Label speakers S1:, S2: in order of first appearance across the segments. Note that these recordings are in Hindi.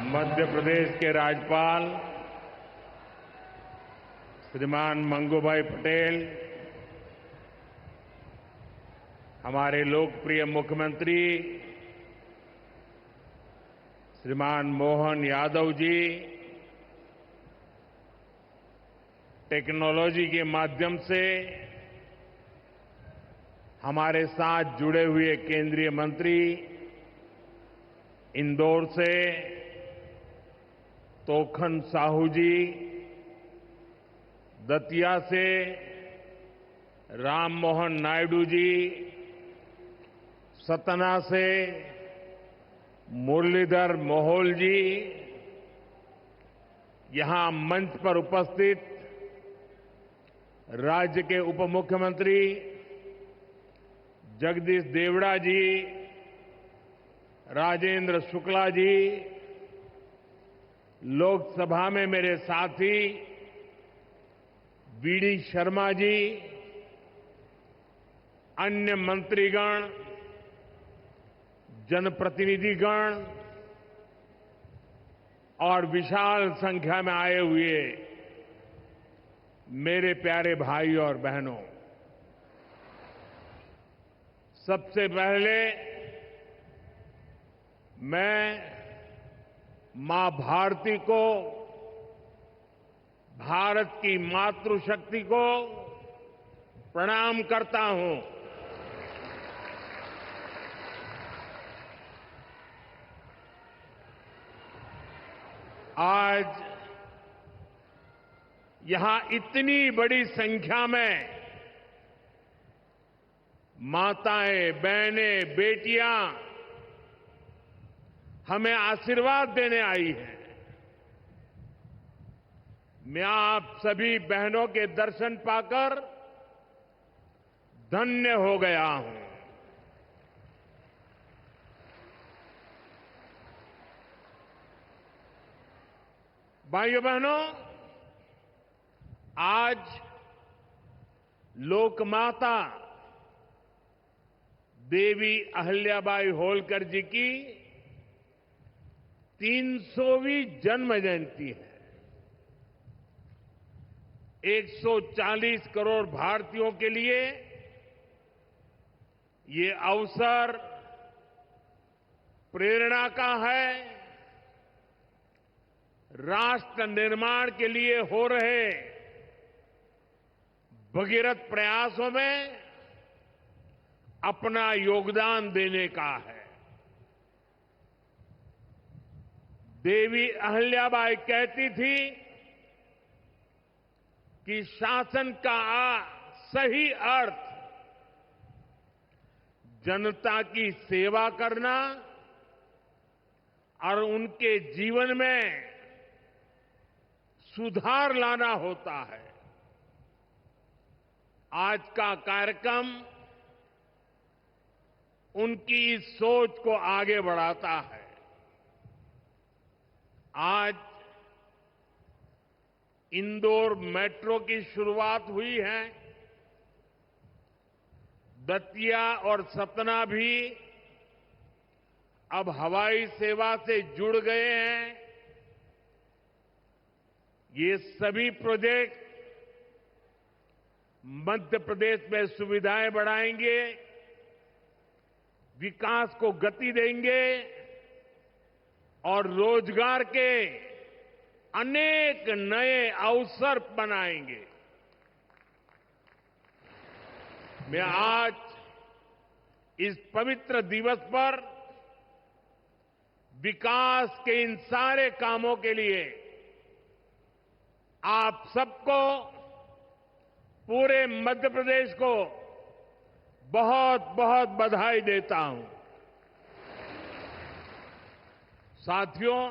S1: मध्य प्रदेश के राज्यपाल श्रीमान मंगूभाई पटेल, हमारे लोकप्रिय मुख्यमंत्री श्रीमान मोहन यादव जी, टेक्नोलॉजी के माध्यम से हमारे साथ जुड़े हुए केंद्रीय मंत्री, इंदौर से तोखन साहू जी, दतिया से राम मोहन नायडू जी, सतना से मुरलीधर मोहोल जी, यहां मंच पर उपस्थित राज्य के उप मुख्यमंत्री जगदीश देवड़ा जी, राजेंद्र शुक्ला जी, लोकसभा में मेरे साथी वीडी शर्मा जी, अन्य मंत्रीगण, जनप्रतिनिधिगण और विशाल संख्या में आए हुए मेरे प्यारे भाई और बहनों, सबसे पहले मैं मां भारती को, भारत की मातृशक्ति को प्रणाम करता हूं। आज यहां इतनी बड़ी संख्या में माताएं, बहनें, बेटियां हमें आशीर्वाद देने आई हैं। मैं आप सभी बहनों के दर्शन पाकर धन्य हो गया हूं। भाइयों बहनों, आज लोकमाता देवी अहिल्याबाई होलकर जी की 300वीं जन्म जयंती है। 140 करोड़ भारतीयों के लिए ये अवसर प्रेरणा का है। राष्ट्र निर्माण के लिए हो रहे भगीरथ प्रयासों में अपना योगदान देने का है। देवी अहिल्याबाई कहती थी कि शासन का सही अर्थ जनता की सेवा करना और उनके जीवन में सुधार लाना होता है। आज का कार्यक्रम उनकी इस सोच को आगे बढ़ाता है। आज इंदौर मेट्रो की शुरुआत हुई है। दतिया और सतना भी अब हवाई सेवा से जुड़ गए हैं। ये सभी प्रोजेक्ट मध्य प्रदेश में सुविधाएं बढ़ाएंगे, विकास को गति देंगे और रोजगार के अनेक नए अवसर बनाएंगे। मैं आज इस पवित्र दिवस पर विकास के इन सारे कामों के लिए आप सबको, पूरे मध्य प्रदेश को बहुत बहुत बधाई देता हूं। साथियों,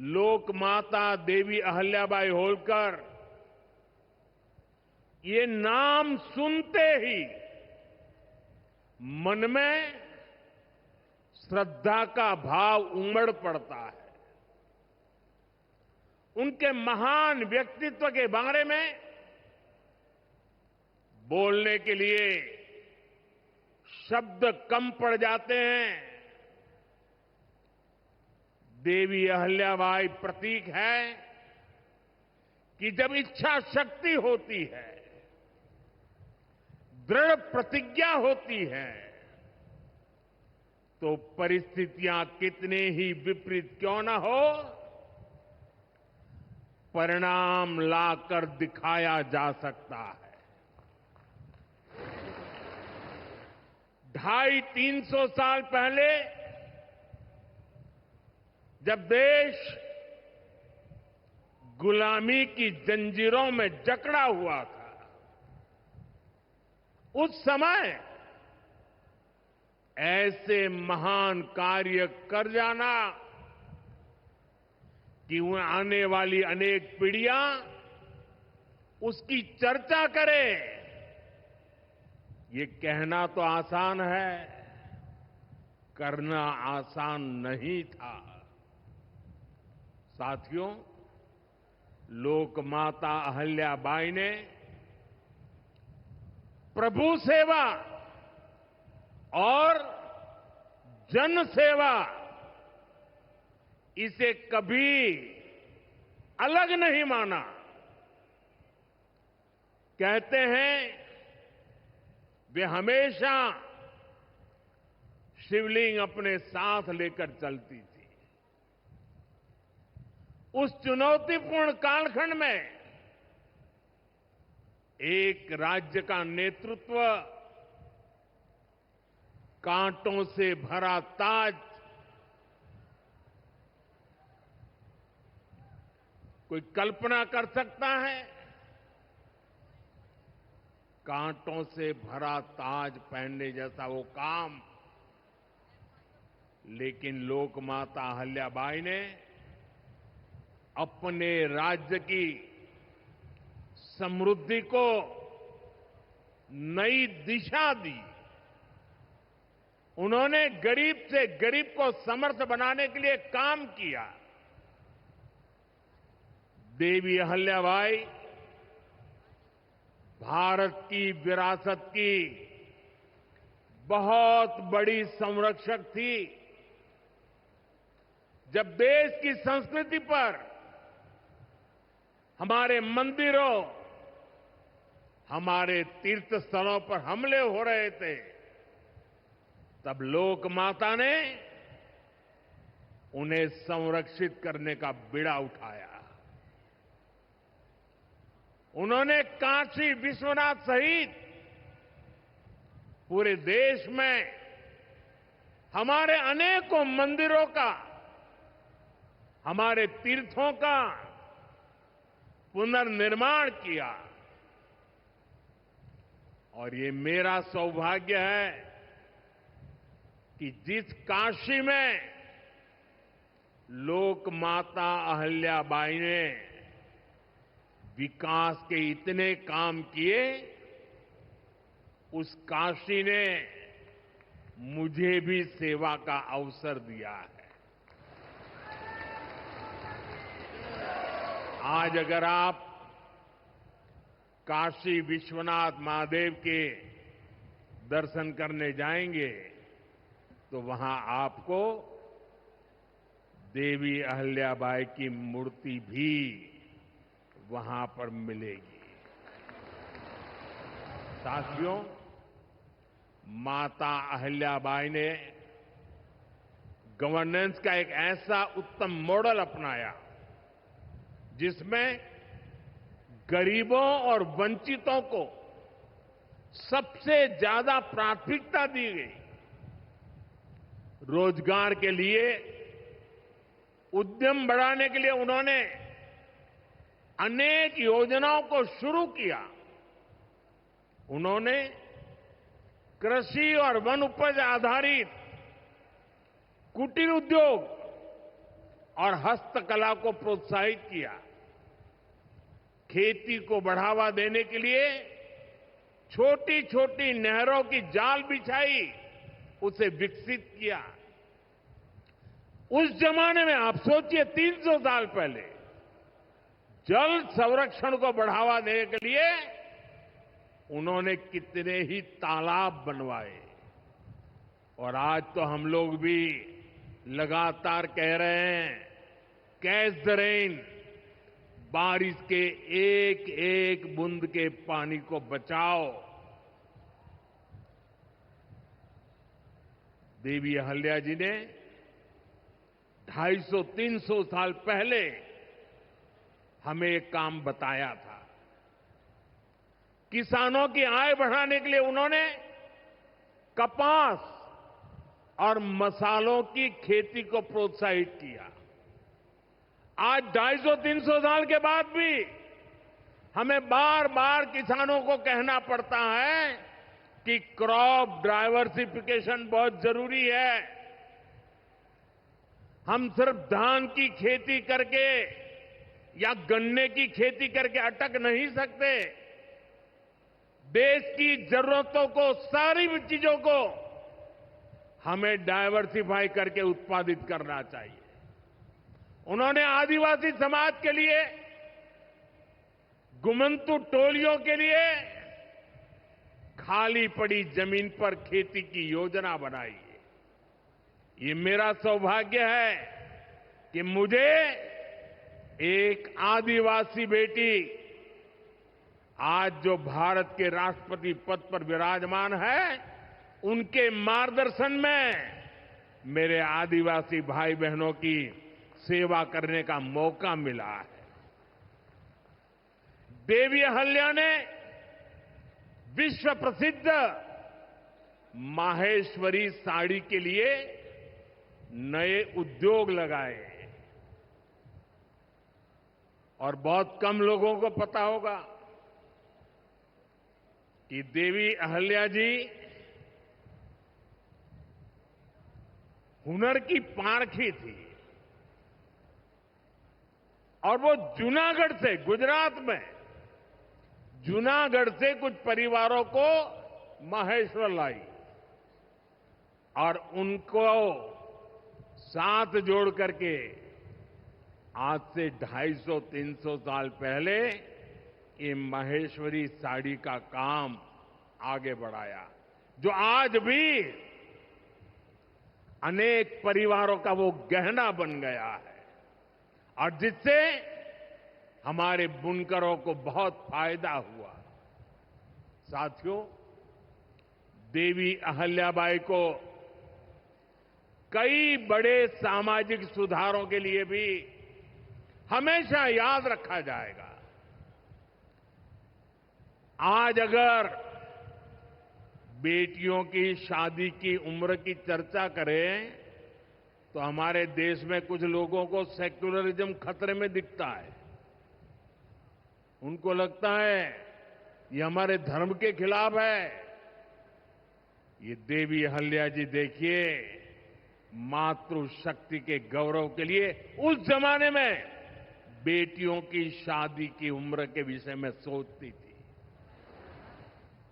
S1: लोकमाता देवी अहिल्याबाई होलकर, ये नाम सुनते ही मन में श्रद्धा का भाव उमड़ पड़ता है। उनके महान व्यक्तित्व के बारे में बोलने के लिए शब्द कम पड़ जाते हैं। देवी अहल्याबाई प्रतीक है कि जब इच्छा शक्ति होती है, दृढ़ प्रतिज्ञा होती है, तो परिस्थितियां कितने ही विपरीत क्यों न हो, परिणाम लाकर दिखाया जा सकता है। 250-300 साल पहले जब देश गुलामी की जंजीरों में जकड़ा हुआ था, उस समय ऐसे महान कार्य कर जाना कि आने वाली अनेक पीढ़ियां उसकी चर्चा करें, ये कहना तो आसान है, करना आसान नहीं था। साथियों, लोकमाता अहल्याबाई ने प्रभु सेवा और जन सेवा, इसे कभी अलग नहीं माना। कहते हैं वे हमेशा शिवलिंग अपने साथ लेकर चलती थी। उस चुनौतीपूर्ण कालखंड में एक राज्य का नेतृत्व कांटों से भरा ताज कोई कल्पना कर सकता है? कांटों से भरा ताज पहनने जैसा वो काम, लेकिन लोकमाता अहल्याबाई ने अपने राज्य की समृद्धि को नई दिशा दी। उन्होंने गरीब से गरीब को समर्थ बनाने के लिए काम किया। देवी अहल्याबाई भारत की विरासत की बहुत बड़ी संरक्षक थी। जब देश की संस्कृति पर, हमारे मंदिरों, हमारे तीर्थ स्थलों पर हमले हो रहे थे, तब लोक माता ने उन्हें संरक्षित करने का बीड़ा उठाया। उन्होंने काशी विश्वनाथ सहित पूरे देश में हमारे अनेकों मंदिरों का, हमारे तीर्थों का पुनर्निर्माण किया। और ये मेरा सौभाग्य है कि जिस काशी में लोकमाता अहल्याबाई ने विकास के इतने काम किए, उस काशी ने मुझे भी सेवा का अवसर दिया है। आज अगर आप काशी विश्वनाथ महादेव के दर्शन करने जाएंगे तो वहां आपको देवी अहल्याबाई की मूर्ति भी वहां पर मिलेगी। साथियों, माता अहल्याबाई ने गवर्नेंस का एक ऐसा उत्तम मॉडल अपनाया जिसमें गरीबों और वंचितों को सबसे ज्यादा प्राथमिकता दी गई। रोजगार के लिए, उद्यम बढ़ाने के लिए उन्होंने अनेक योजनाओं को शुरू किया। उन्होंने कृषि और वन उपज आधारित कुटीर उद्योग और हस्तकला को प्रोत्साहित किया। खेती को बढ़ावा देने के लिए छोटी छोटी नहरों की जाल बिछाई, उसे विकसित किया। उस जमाने में आप सोचिए, 300 साल पहले जल संरक्षण को बढ़ावा देने के लिए उन्होंने कितने ही तालाब बनवाए। और आज तो हम लोग भी लगातार कह रहे हैं, कैच द रेन, बारिश के एक एक बूंद के पानी को बचाओ। देवी अहल्या जी ने 250-300 साल पहले हमें एक काम बताया था। किसानों की आय बढ़ाने के लिए उन्होंने कपास और मसालों की खेती को प्रोत्साहित किया। आज 250-300 साल के बाद भी हमें बार बार किसानों को कहना पड़ता है कि क्रॉप डाइवर्सिफिकेशन बहुत जरूरी है। हम सिर्फ धान की खेती करके या गन्ने की खेती करके अटक नहीं सकते। देश की जरूरतों को, सारी चीजों को हमें डाइवर्सिफाई करके उत्पादित करना चाहिए। उन्होंने आदिवासी समाज के लिए, गुमंतु टोलियों के लिए खाली पड़ी जमीन पर खेती की योजना बनाई है। ये मेरा सौभाग्य है कि मुझे एक आदिवासी बेटी आज जो भारत के राष्ट्रपति पद पर विराजमान है, उनके मार्गदर्शन में मेरे आदिवासी भाई बहनों की सेवा करने का मौका मिला है। देवी अहल्या ने विश्व प्रसिद्ध माहेश्वरी साड़ी के लिए नए उद्योग लगाए और बहुत कम लोगों को पता होगा कि देवी अहल्या जी हुनर की पारखी थी और वो जूनागढ़ से, गुजरात में जूनागढ़ से कुछ परिवारों को माहेश्वर लाई और उनको साथ जोड़ करके आज से 250-300 साल पहले ये माहेश्वरी साड़ी का काम आगे बढ़ाया, जो आज भी अनेक परिवारों का वो गहना बन गया है और जिससे हमारे बुनकरों को बहुत फायदा हुआ। साथियों, देवी अहल्याबाई को कई बड़े सामाजिक सुधारों के लिए भी हमेशा याद रखा जाएगा। आज अगर बेटियों की शादी की उम्र की चर्चा करें तो हमारे देश में कुछ लोगों को सेक्युलरिज्म खतरे में दिखता है। उनको लगता है ये हमारे धर्म के खिलाफ है। ये देवी अहल्या जी देखिए, मातृशक्ति के गौरव के लिए उस जमाने में बेटियों की शादी की उम्र के विषय में सोचती थी।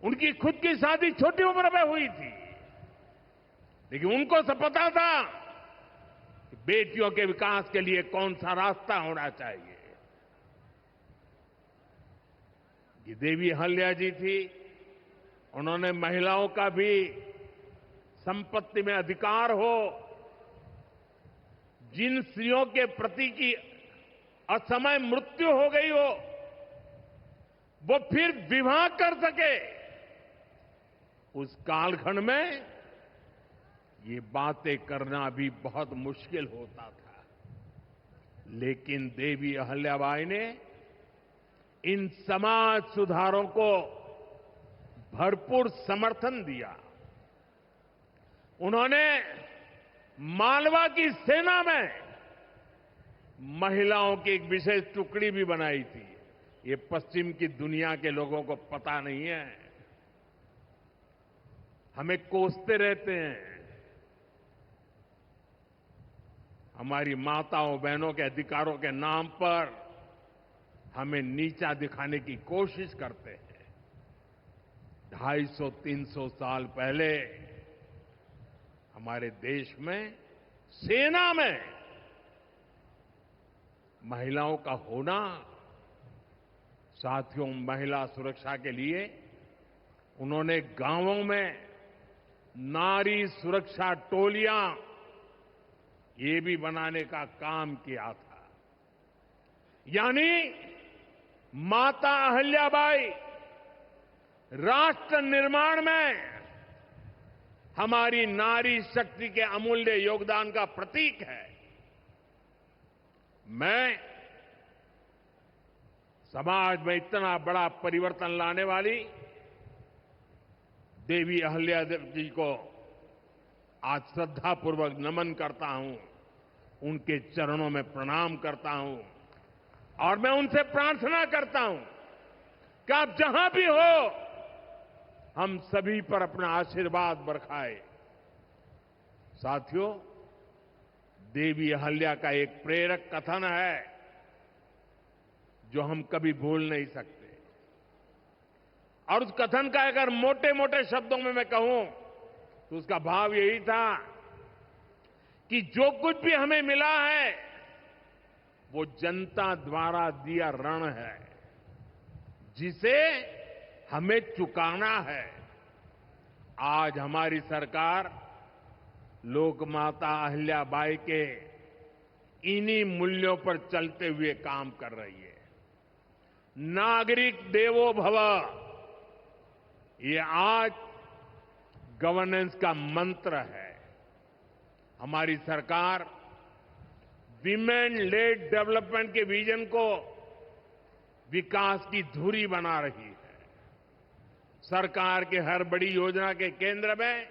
S1: उनकी खुद की शादी छोटी उम्र में हुई थी, लेकिन उनको सब पता था कि बेटियों के विकास के लिए कौन सा रास्ता होना चाहिए। ये देवी अहल्या जी थी, उन्होंने महिलाओं का भी संपत्ति में अधिकार हो, जिन स्त्रियों के प्रति की असमय मृत्यु हो गई हो वो फिर विवाह कर सके। उस कालखंड में ये बातें करना भी बहुत मुश्किल होता था, लेकिन देवी अहल्याबाई ने इन समाज सुधारों को भरपूर समर्थन दिया। उन्होंने मालवा की सेना में महिलाओं की एक विशेष टुकड़ी भी बनाई थी। ये पश्चिम की दुनिया के लोगों को पता नहीं है, हमें कोसते रहते हैं। हमारी माताओं बहनों के अधिकारों के नाम पर हमें नीचा दिखाने की कोशिश करते हैं। 250-300 साल पहले हमारे देश में सेना में महिलाओं का होना, साथियों, महिला सुरक्षा के लिए उन्होंने गांवों में नारी सुरक्षा टोलियां ये भी बनाने का काम किया था। यानी माता अहिल्याबाई राष्ट्र निर्माण में हमारी नारी शक्ति के अमूल्य योगदान का प्रतीक है। मैं समाज में इतना बड़ा परिवर्तन लाने वाली देवी अहिल्या जी को आज श्रद्धापूर्वक नमन करता हूं, उनके चरणों में प्रणाम करता हूं और मैं उनसे प्रार्थना करता हूं कि आप जहां भी हो, हम सभी पर अपना आशीर्वाद बरसाए। साथियों, देवी अहिल्या का एक प्रेरक कथन है जो हम कभी भूल नहीं सकते। और उस कथन का अगर मोटे मोटे शब्दों में मैं कहूं तो उसका भाव यही था कि जो कुछ भी हमें मिला है वो जनता द्वारा दिया ऋण है, जिसे हमें चुकाना है। आज हमारी सरकार लोकमाता अहिल्याबाई के इन्हीं मूल्यों पर चलते हुए काम कर रही है। नागरिक देवो भव, ये आज गवर्नेंस का मंत्र है। हमारी सरकार विमेन लेड डेवलपमेंट के विजन को विकास की धुरी बना रही है। सरकार के हर बड़ी योजना के केंद्र में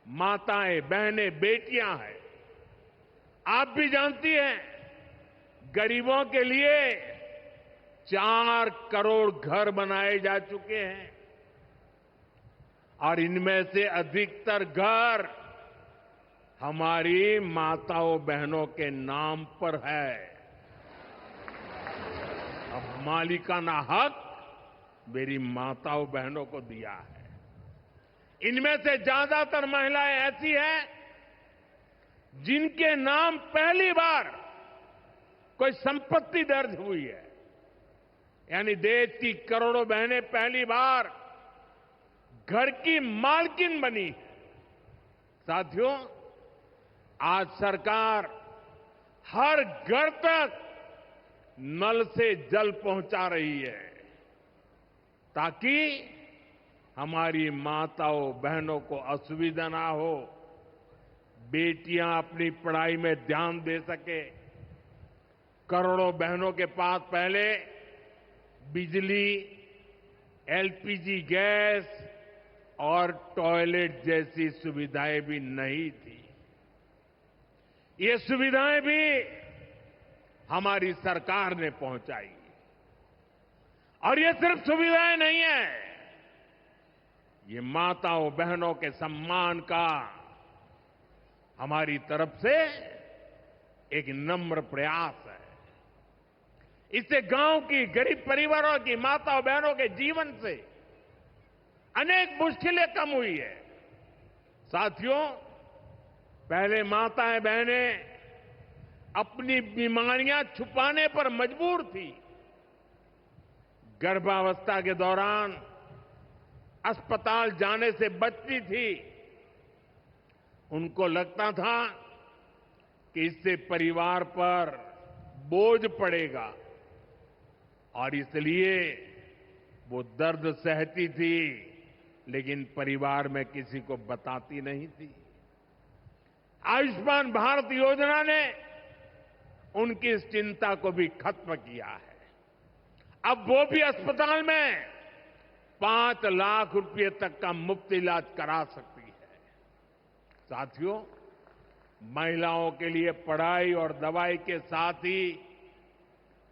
S1: माताएं, बहनें, बेटियां हैं। आप भी जानती हैं, गरीबों के लिए 4 करोड़ घर बनाए जा चुके हैं और इनमें से अधिकतर घर हमारी माताओं बहनों के नाम पर है। अब मालिकाना हक मेरी माताओं बहनों को दिया है। इनमें से ज्यादातर महिलाएं ऐसी हैं जिनके नाम पहली बार कोई संपत्ति दर्ज हुई है। यानी देश की करोड़ों बहनें पहली बार घर की मालकिन बनी है। साथियों, आज सरकार हर घर तक नल से जल पहुंचा रही है ताकि हमारी माताओं बहनों को असुविधा ना हो, बेटियां अपनी पढ़ाई में ध्यान दे सके। करोड़ों बहनों के पास पहले बिजली, एलपीजी गैस और टॉयलेट जैसी सुविधाएं भी नहीं थी। ये सुविधाएं भी हमारी सरकार ने पहुंचाई। और ये सिर्फ सुविधाएं नहीं है, ये माताओं बहनों के सम्मान का हमारी तरफ से एक नम्र प्रयास है। इससे गांव की गरीब परिवारों की माताओं बहनों के जीवन से अनेक मुश्किलें कम हुई है। साथियों, पहले माताएं बहनें अपनी बीमारियां छुपाने पर मजबूर थी। गर्भावस्था के दौरान अस्पताल जाने से बचती थी। उनको लगता था कि इससे परिवार पर बोझ पड़ेगा और इसलिए वो दर्द सहती थी, लेकिन परिवार में किसी को बताती नहीं थी। आयुष्मान भारत योजना ने उनकी इस चिंता को भी खत्म किया है। अब वो भी अस्पताल में 5 लाख रुपए तक का मुफ्त इलाज करा सकती है। साथियों, महिलाओं के लिए पढ़ाई और दवाई के साथ ही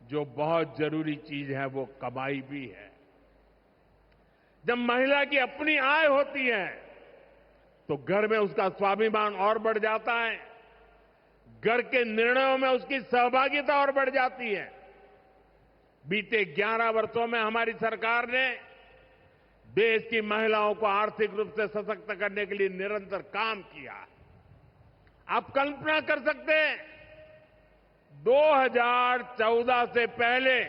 S1: जो बहुत जरूरी चीज है वो कमाई भी है। जब महिला की अपनी आय होती है तो घर में उसका स्वाभिमान और बढ़ जाता है, घर के निर्णयों में उसकी सहभागिता और बढ़ जाती है। बीते 11 वर्षों में हमारी सरकार ने देश की महिलाओं को आर्थिक रूप से सशक्त करने के लिए निरंतर काम किया है। आप कल्पना कर सकते हैं, 2014 से पहले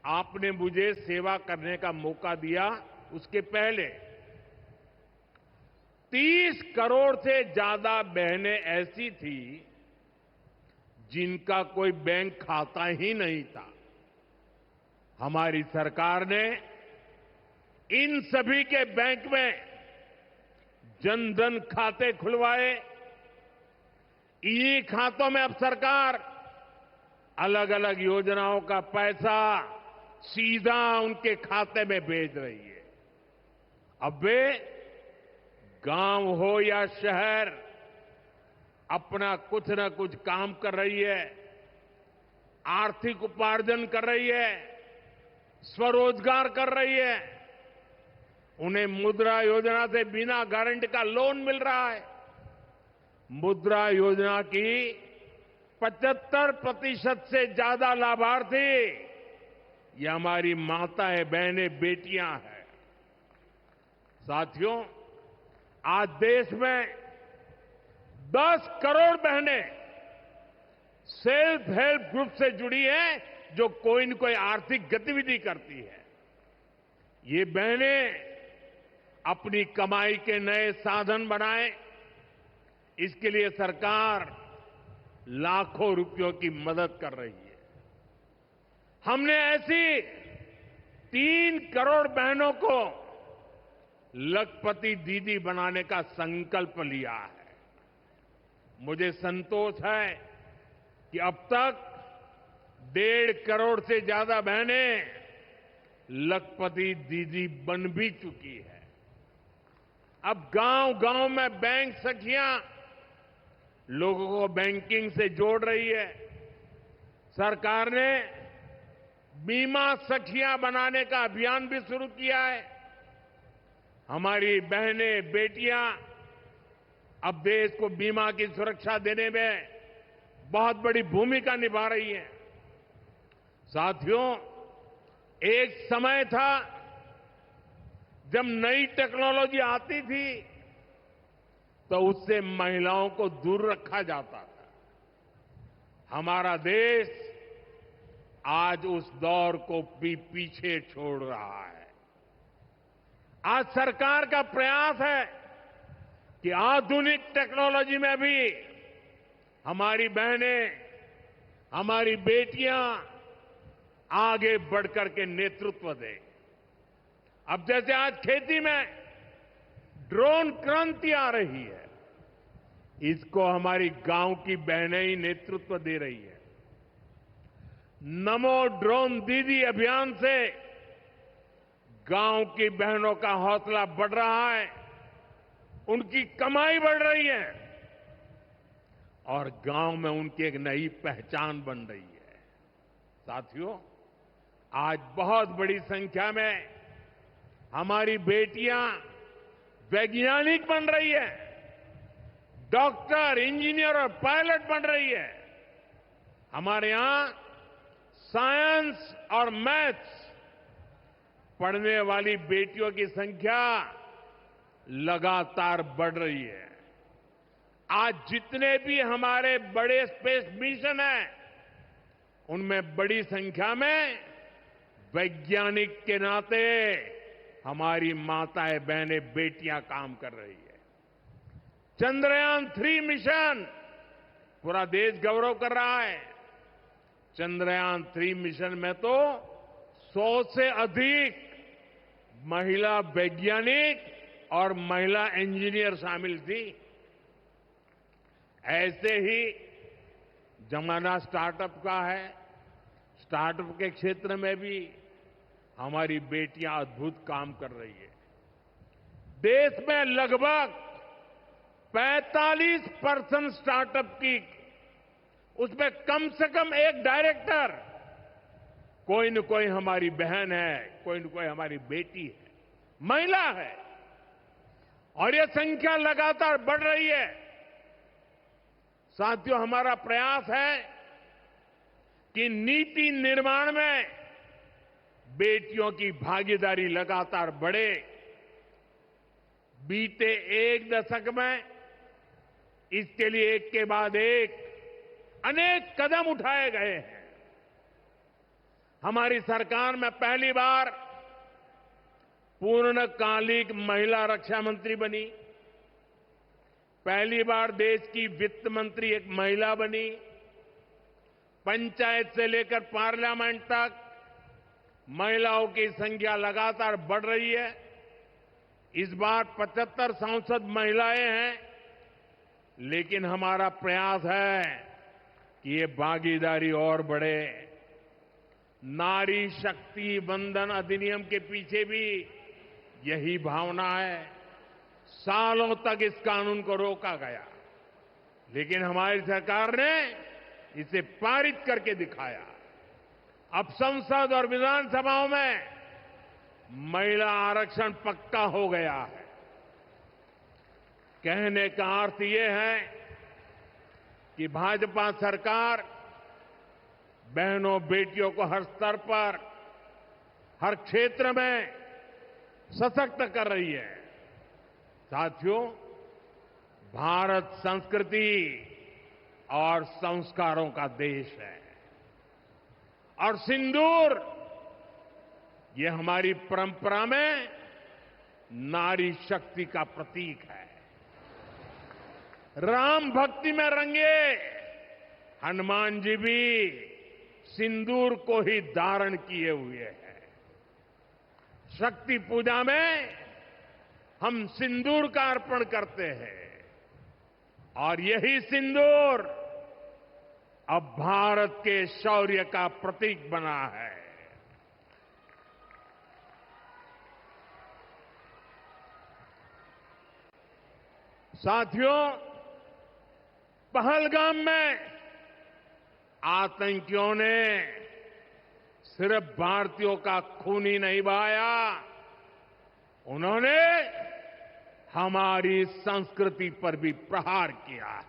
S1: आपने मुझे सेवा करने का मौका दिया, उसके पहले 30 करोड़ से ज्यादा बहनें ऐसी थी जिनका कोई बैंक खाता ही नहीं था। हमारी सरकार ने इन सभी के बैंक में जन धन खाते खुलवाए। इन्हीं खातों में अब सरकार अलग अलग योजनाओं का पैसा सीधा उनके खाते में भेज रही है। अब वे गांव हो या शहर अपना कुछ न कुछ काम कर रही है, आर्थिक उपार्जन कर रही है, स्वरोजगार कर रही है। उन्हें मुद्रा योजना से बिना गारंटी का लोन मिल रहा है। मुद्रा योजना की 75% से ज्यादा लाभार्थी ये हमारी माताएं, बहनें, बेटियां हैं। साथियों, आज देश में 10 करोड़ बहनें सेल्फ हेल्प ग्रुप से जुड़ी हैं, जो कोई न कोई आर्थिक गतिविधि करती है। ये बहनें अपनी कमाई के नए साधन बनाएं, इसके लिए सरकार लाखों रुपयों की मदद कर रही है। हमने ऐसी 3 करोड़ बहनों को लखपति दीदी बनाने का संकल्प लिया है। मुझे संतोष है कि अब तक 1.5 करोड़ से ज्यादा बहनें लखपति दीदी बन भी चुकी है। अब गांव-गांव में बैंक सखियां लोगों को बैंकिंग से जोड़ रही है। सरकार ने बीमा सखियां बनाने का अभियान भी शुरू किया है। हमारी बहनें, बेटियां अब देश को बीमा की सुरक्षा देने में बहुत बड़ी भूमिका निभा रही हैं। साथियों, एक समय था जब नई टेक्नोलॉजी आती थी तो उससे महिलाओं को दूर रखा जाता था। हमारा देश आज उस दौर को भी पीछे छोड़ रहा है। आज सरकार का प्रयास है कि आधुनिक टेक्नोलॉजी में भी हमारी बहनें, हमारी बेटियां आगे बढ़कर के नेतृत्व दें। अब जैसे आज खेती में ड्रोन क्रांति आ रही है, इसको हमारी गांव की बहनें ही नेतृत्व दे रही है। नमो ड्रोन दीदी अभियान से गांव की बहनों का हौसला बढ़ रहा है, उनकी कमाई बढ़ रही है और गांव में उनकी एक नई पहचान बन रही है। साथियों, आज बहुत बड़ी संख्या में हमारी बेटियां वैज्ञानिक बन रही है, डॉक्टर, इंजीनियर और पायलट बन रही है। हमारे यहां साइंस और मैथ्स पढ़ने वाली बेटियों की संख्या लगातार बढ़ रही है। आज जितने भी हमारे बड़े स्पेस मिशन हैं, उनमें बड़ी संख्या में वैज्ञानिक के नाते हमारी माताएं, बहनें, बेटियां काम कर रही है। चंद्रयान-3 मिशन पूरा देश गौरव कर रहा है। चंद्रयान-3 मिशन में तो 100 से अधिक महिला वैज्ञानिक और महिला इंजीनियर शामिल थी। ऐसे ही जमाना स्टार्टअप का है। स्टार्टअप के क्षेत्र में भी हमारी बेटियां अद्भुत काम कर रही है। देश में लगभग 45% स्टार्टअप की, उसमें कम से कम एक डायरेक्टर कोई न कोई हमारी बहन है, कोई न कोई हमारी बेटी है, महिला है और ये संख्या लगातार बढ़ रही है। साथियों, हमारा प्रयास है कि नीति निर्माण में बेटियों की भागीदारी लगातार बढ़े। बीते 1 दशक में इसके लिए एक के बाद एक अनेक कदम उठाए गए हैं। हमारी सरकार में पहली बार पूर्णकालिक महिला रक्षा मंत्री बनी। पहली बार देश की वित्त मंत्री एक महिला बनी। पंचायत से लेकर पार्लियामेंट तक महिलाओं की संख्या लगातार बढ़ रही है। इस बार 75 सांसद महिलाएं हैं, लेकिन हमारा प्रयास है कि ये भागीदारी और बढ़े। नारी शक्ति वंदन अधिनियम के पीछे भी यही भावना है। सालों तक इस कानून को रोका गया, लेकिन हमारी सरकार ने इसे पारित करके दिखाया। अब संसद और विधानसभाओं में महिला आरक्षण पक्का हो गया है। कहने का अर्थ ये है कि भाजपा सरकार बहनों बेटियों को हर स्तर पर, हर क्षेत्र में सशक्त कर रही है। साथियों, भारत संस्कृति और संस्कारों का देश है और सिंदूर ये हमारी परंपरा में नारी शक्ति का प्रतीक है। राम भक्ति में रंगे हनुमान जी भी सिंदूर को ही धारण किए हुए हैं। शक्ति पूजा में हम सिंदूर का अर्पण करते हैं और यही सिंदूर अब भारत के शौर्य का प्रतीक बना है। साथियों, पहलगाम में आतंकियों ने सिर्फ भारतीयों का खून ही नहीं बहाया, उन्होंने हमारी संस्कृति पर भी प्रहार किया है।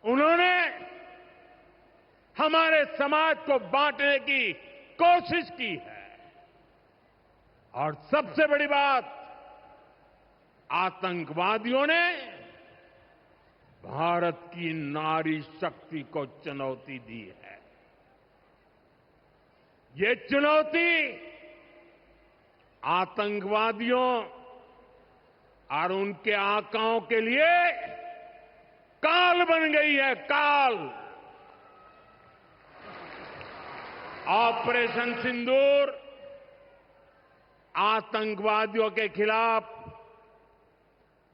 S1: उन्होंने हमारे समाज को बांटने की कोशिश की है और सबसे बड़ी बात, आतंकवादियों ने भारत की नारी शक्ति को चुनौती दी है। ये चुनौती आतंकवादियों और उनके आकाओं के लिए काल बन गई है, काल। ऑपरेशन सिंदूर आतंकवादियों के खिलाफ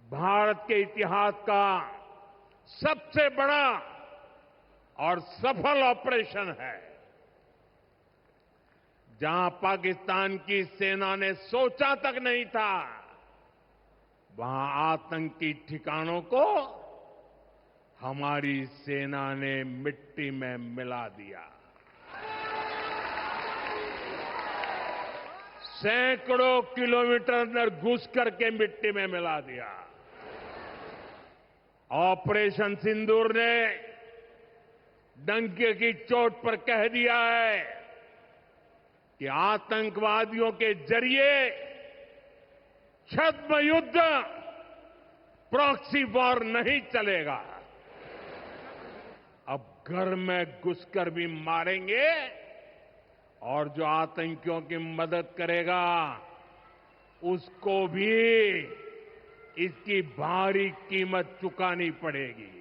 S1: भारत के इतिहास का सबसे बड़ा और सफल ऑपरेशन है। जहां पाकिस्तान की सेना ने सोचा तक नहीं था, वहां आतंकी ठिकानों को हमारी सेना ने मिट्टी में मिला दिया। सैकड़ों किलोमीटर अंदर घुस करके मिट्टी में मिला दिया। ऑपरेशन सिंदूर ने डंके की चोट पर कह दिया है कि आतंकवादियों के जरिए छद्म युद्ध, प्रॉक्सी वॉर नहीं चलेगा। अब घर में घुसकर भी मारेंगे और जो आतंकियों की मदद करेगा उसको भी इसकी भारी कीमत चुकानी पड़ेगी।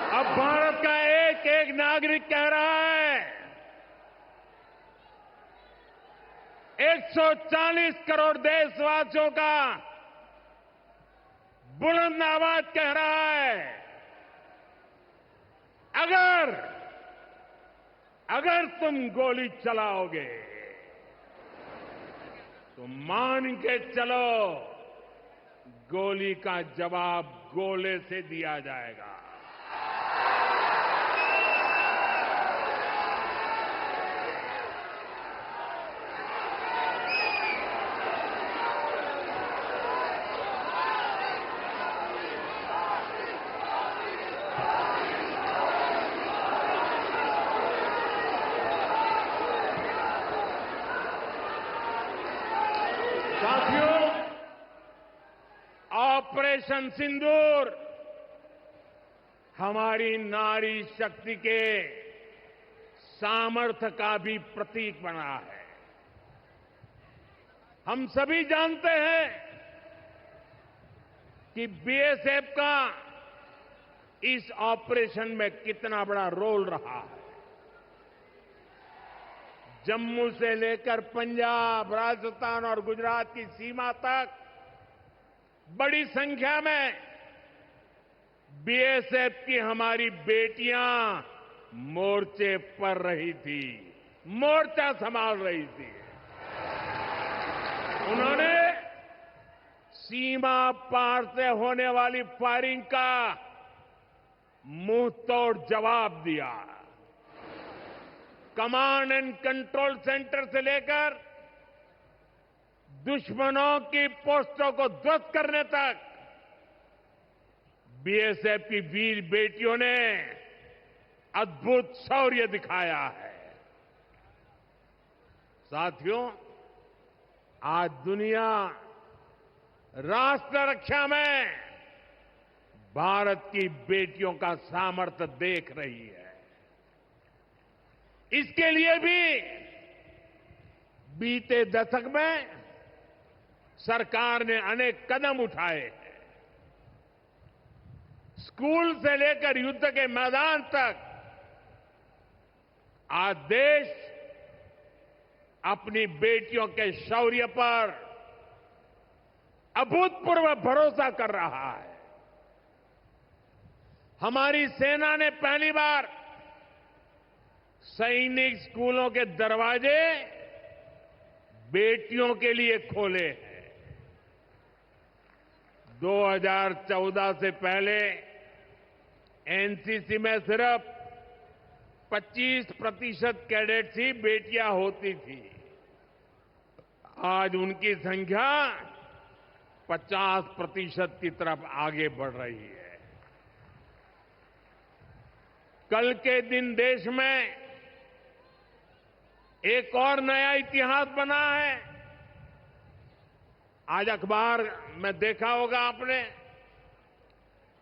S1: अब भारत का एक एक नागरिक कह रहा है, 140 करोड़ देशवासियों का बुलंद आवाज कह रहा है, अगर अगर तुम गोली चलाओगे तो मान के चलो गोली का जवाब गोले से दिया जाएगा। साथियों, ऑपरेशन सिंदूर हमारी नारी शक्ति के सामर्थ्य का भी प्रतीक बना है। हम सभी जानते हैं कि बीएसएफ का इस ऑपरेशन में कितना बड़ा रोल रहा है। जम्मू से लेकर पंजाब, राजस्थान और गुजरात की सीमा तक बड़ी संख्या में बीएसएफ की हमारी बेटियां मोर्चे पर रही थी, मोर्चा संभाल रही थी। उन्होंने सीमा पार से होने वाली फायरिंग का मुंहतोड़ जवाब दिया। कमांड एंड कंट्रोल सेंटर से लेकर दुश्मनों की पोस्टों को ध्वस्त करने तक बीएसएफ की वीर बेटियों ने अद्भुत शौर्य दिखाया है। साथियों, आज दुनिया राष्ट्र रक्षा में भारत की बेटियों का सामर्थ्य देख रही है। इसके लिए भी बीते दशक में सरकार ने अनेक कदम उठाए हैं। स्कूल से लेकर युद्ध के मैदान तक आज देश अपनी बेटियों के शौर्य पर अभूतपूर्व भरोसा कर रहा है। हमारी सेना ने पहली बार सैनिक स्कूलों के दरवाजे बेटियों के लिए खोले हैं। 2014 से पहले एनसीसी में सिर्फ 25% कैडेट्स ही बेटियां होती थी। आज उनकी संख्या 50% की तरफ आगे बढ़ रही है। कल के दिन देश में एक और नया इतिहास बना है। आज अखबार में देखा होगा आपने,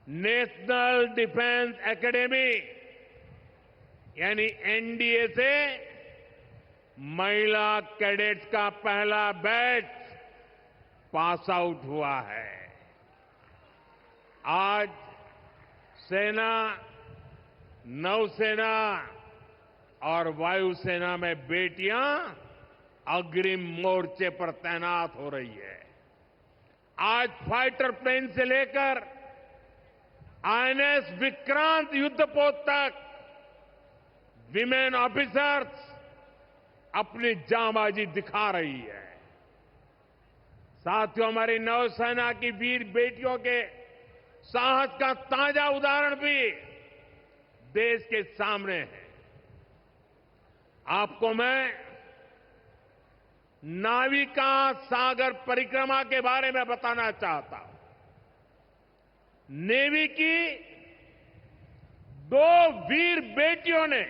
S1: नेशनल डिफेंस एकेडमी यानी एनडीए से महिला कैडेट्स का पहला बैच पास आउट हुआ है। आज सेना, नौसेना और वायुसेना में बेटियां अग्रिम मोर्चे पर तैनात हो रही है। आज फाइटर प्लेन से लेकर आईएनएस विक्रांत युद्धपोत तक विमेन ऑफिसर्स अपनी जांबाजी दिखा रही है। साथियों, हमारी नौसेना की वीर बेटियों के साहस का ताजा उदाहरण भी देश के सामने है। आपको मैं नाविका सागर परिक्रमा के बारे में बताना चाहता हूं। नेवी की 2 वीर बेटियों ने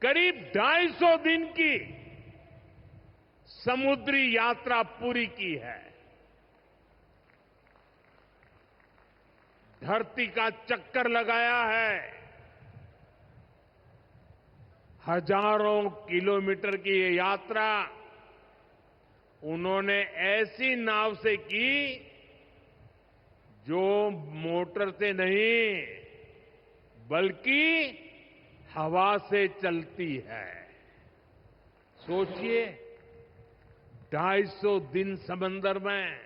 S1: करीब 250 दिन की समुद्री यात्रा पूरी की है। धरती का चक्कर लगाया है। हजारों किलोमीटर की ये यात्रा उन्होंने ऐसी नाव से की जो मोटर से नहीं बल्कि हवा से चलती है। सोचिए, 250 दिन समंदर में,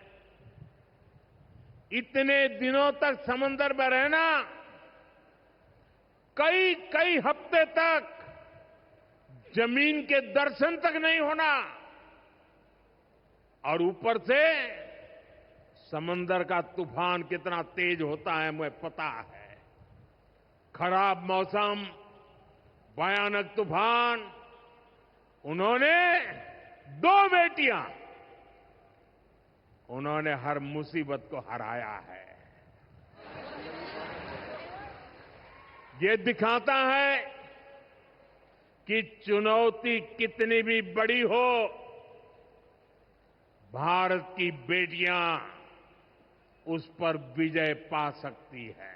S1: इतने दिनों तक समंदर में रहना कई कई हफ्ते तक जमीन के दर्शन तक नहीं होना और ऊपर से समंदर का तूफान कितना तेज होता है मुझे पता है। खराब मौसम, भयानक तूफान, उन्होंने 2 बेटियां, उन्होंने हर मुसीबत को हराया है। ये दिखाता है कि चुनौती कितनी भी बड़ी हो, भारत की बेटियां उस पर विजय पा सकती है।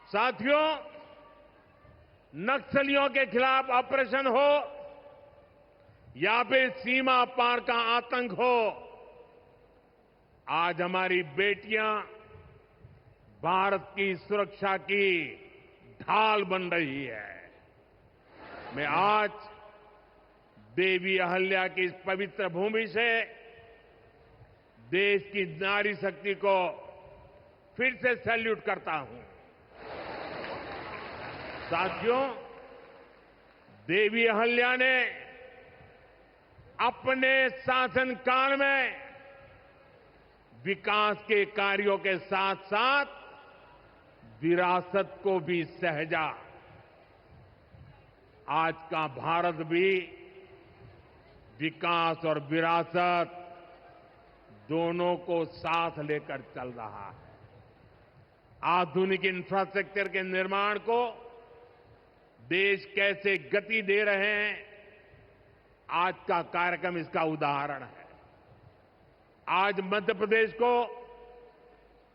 S1: साथियों, नक्सलियों के खिलाफ ऑपरेशन हो या फिर सीमा पार का आतंक हो, आज हमारी बेटियां भारत की सुरक्षा की ढाल बन रही है। मैं आज देवी अहल्या की इस पवित्र भूमि से देश की नारी शक्ति को फिर से सैल्यूट करता हूं। साथियों, देवी अहल्या ने अपने शासनकाल में विकास के कार्यों के साथ साथ विरासत को भी सहेजा। आज का भारत भी विकास और विरासत दोनों को साथ लेकर चल रहा है। आधुनिक इंफ्रास्ट्रक्चर के निर्माण को देश कैसे गति दे रहे हैं, आज का कार्यक्रम इसका उदाहरण है। आज मध्य प्रदेश को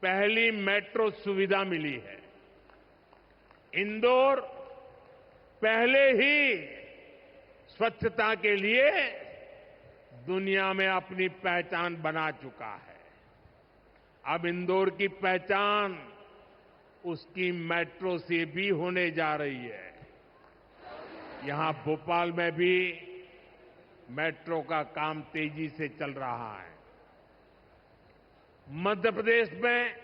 S1: पहली मेट्रो सुविधा मिली है। इंदौर पहले ही स्वच्छता के लिए दुनिया में अपनी पहचान बना चुका है। अब इंदौर की पहचान उसकी मेट्रो से भी होने जा रही है। यहां भोपाल में भी मेट्रो का काम तेजी से चल रहा है। मध्य प्रदेश में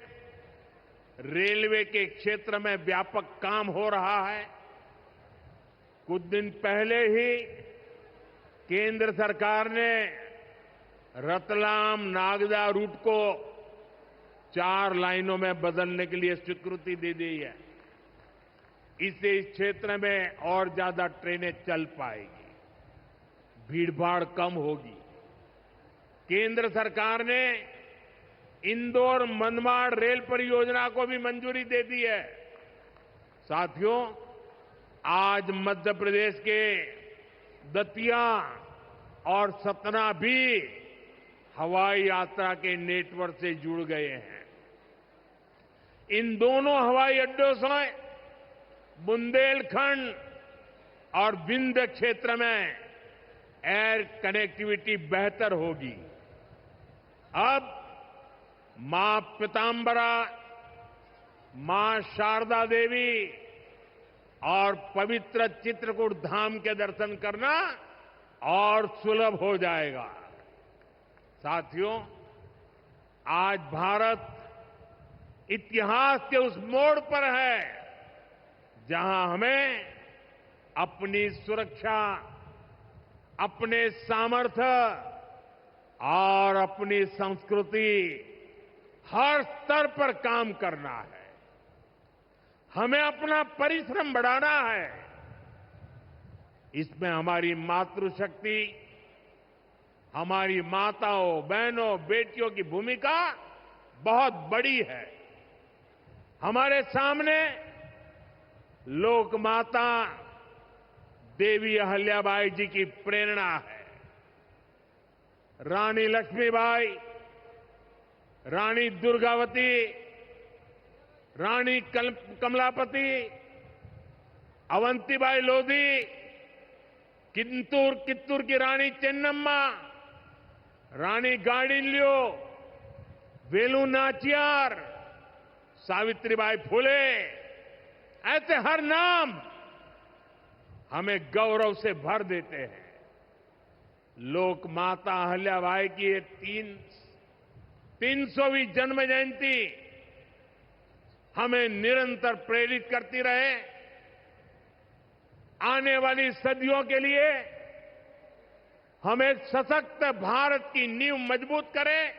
S1: रेलवे के क्षेत्र में व्यापक काम हो रहा है। कुछ दिन पहले ही केंद्र सरकार ने रतलाम नागदा रूट को 4 लाइनों में बदलने के लिए स्वीकृति दे दी है। इससे इस क्षेत्र में और ज्यादा ट्रेनें चल पाएगी, भीड़भाड़ कम होगी। केंद्र सरकार ने इंदौर मनमाड़ रेल परियोजना को भी मंजूरी दे दी है। साथियों, आज मध्य प्रदेश के दतिया और सतना भी हवाई यात्रा के नेटवर्क से जुड़ गए हैं। इन दोनों हवाई अड्डों से बुंदेलखंड और विंध्य क्षेत्र में एयर कनेक्टिविटी बेहतर होगी। अब मां पीतांबरा, मां शारदा देवी और पवित्र चित्रकूट धाम के दर्शन करना और सुलभ हो जाएगा। साथियों, आज भारत इतिहास के उस मोड़ पर है जहां हमें अपनी सुरक्षा, अपने सामर्थ्य और अपनी संस्कृति हर स्तर पर काम करना है। हमें अपना परिश्रम बढ़ाना है। इसमें हमारी मातृशक्ति, हमारी माताओं, बहनों, बेटियों की भूमिका बहुत बड़ी है। हमारे सामने लोक माता देवी अहल्याबाई जी की प्रेरणा है। रानी लक्ष्मीबाई, रानी दुर्गावती, रानी कमलापति, अवंतीबाई लोधी, कित्तूर की रानी चेन्नम्मा, रानी गाडिल्यो, वेलु नाचियार, सावित्रीबाई फुले, ऐसे हर नाम हमें गौरव से भर देते हैं। लोक माता अहल्याबाई की 300वीं जन्म जयंती हमें निरंतर प्रेरित करती रहे। आने वाली सदियों के लिए हम एक सशक्त भारत की नींव मजबूत करें।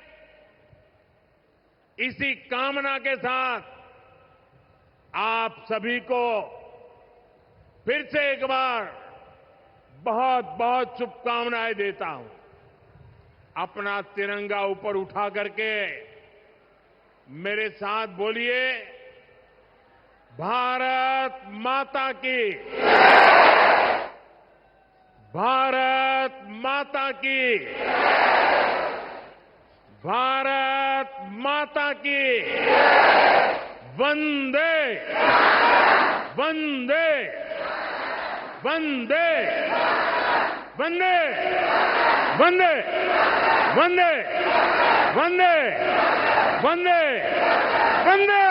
S1: इसी कामना के साथ आप सभी को फिर से एक बार बहुत बहुत शुभकामनाएं देता हूं। अपना तिरंगा ऊपर उठा करके मेरे साथ बोलिए, भारत माता की, भारत माता की, भारत माता की, वंदे वंदे वंदे वंदे वंदे वंदे वंदे वंदे वंदे